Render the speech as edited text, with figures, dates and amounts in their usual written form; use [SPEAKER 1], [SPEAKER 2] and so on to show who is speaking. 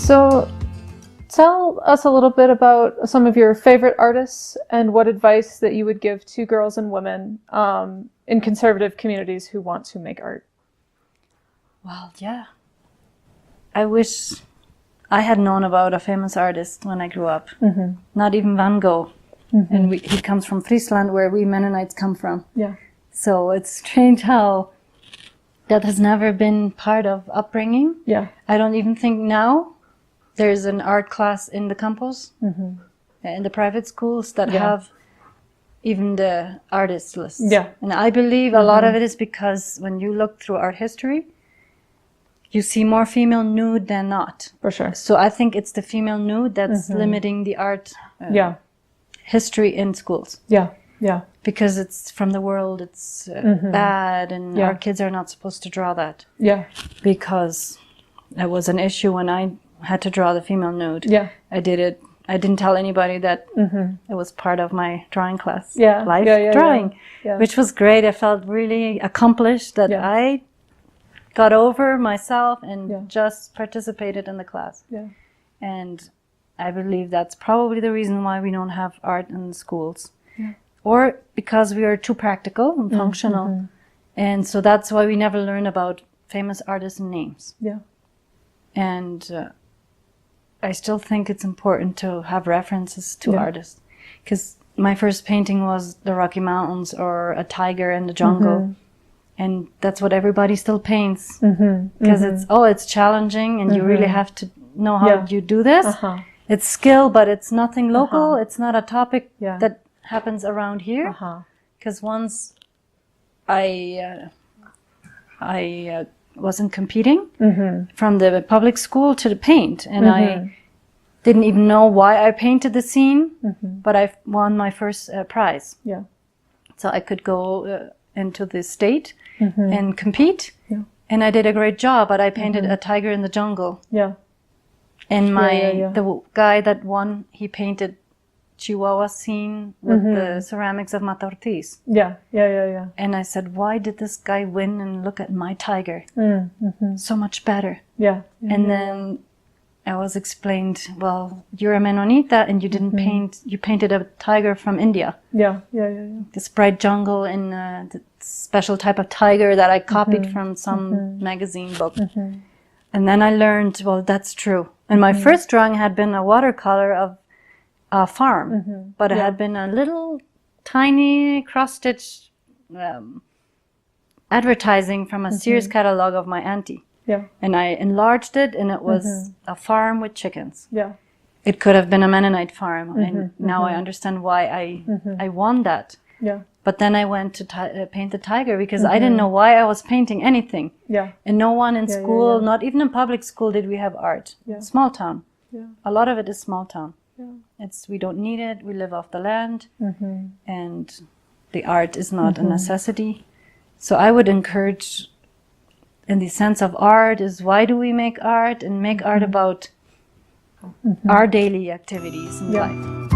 [SPEAKER 1] So tell us a little bit about some of your favorite artists and what advice that you would give to girls and women in conservative communities who want to make art.
[SPEAKER 2] Well, yeah. I wish I had known about a famous artist when I grew up. Mm-hmm. Not even Van Gogh. Mm-hmm. And he comes from Friesland, where we Mennonites come from.
[SPEAKER 1] Yeah.
[SPEAKER 2] So it's strange how that has never been part of upbringing.
[SPEAKER 1] Yeah.
[SPEAKER 2] I don't even think now there's an art class in the campus, mm-hmm. in the private schools that have even the artist lists.
[SPEAKER 1] Yeah.
[SPEAKER 2] And I believe a lot of it is because when you look through art history, you see more female nude than not.
[SPEAKER 1] For sure.
[SPEAKER 2] So I think it's the female nude that's limiting the art history in schools.
[SPEAKER 1] Yeah, yeah.
[SPEAKER 2] Because it's from the world, it's bad, and our kids are not supposed to draw that.
[SPEAKER 1] Yeah.
[SPEAKER 2] Because it was an issue when I had to draw the female nude.
[SPEAKER 1] Yeah.
[SPEAKER 2] I did it. I didn't tell anybody that it was part of my drawing class.
[SPEAKER 1] Yeah.
[SPEAKER 2] Life drawing, which was great. I felt really accomplished that I got over myself and just participated in the class.
[SPEAKER 1] Yeah.
[SPEAKER 2] And I believe that's probably the reason why we don't have art in the schools. Yeah. Or because we are too practical and functional. And so that's why we never learn about famous artists and names.
[SPEAKER 1] Yeah.
[SPEAKER 2] And I still think it's important to have references to artists. Because my first painting was the Rocky Mountains or a tiger in the jungle. And that's what everybody still paints. Because it's challenging and you really have to know how you do this. It's skill, but it's nothing local. It's not a topic that happens around here. Because once I wasn't competing from the public school to the paint, and I didn't even know why I painted the scene, but I won my first prize. Yeah. So I could go into the state and compete, and I did a great job, but I painted a tiger in the jungle. Yeah. And the guy that won, he painted Chihuahua scene with the ceramics of Mata Ortiz. Yeah. And I said, why did this guy win, and look at my tiger? So much better. Yeah. And then I was explained, well, you're a Menonita and you didn't paint, you painted a tiger from India. Yeah. This bright jungle and the special type of tiger that I copied from some magazine book. And then I learned, well, that's true. And my first drawing had been a watercolor of a farm, but it had been a little tiny cross-stitch advertising from a Sears catalog of my auntie. Yeah. And I enlarged it, and it was a farm with chickens. Yeah. It could have been a Mennonite farm, and now I understand why I won that. Yeah. But then I went to paint the tiger because I didn't know why I was painting anything. Yeah. And no one in school, not even in public school, did we have art. Yeah. Small town. Yeah. A lot of it is small town. Yeah. We don't need it. We live off the land, and the art is not a necessity. So I would encourage, in the sense of art, is why do we make art, and make art about our daily activities in life.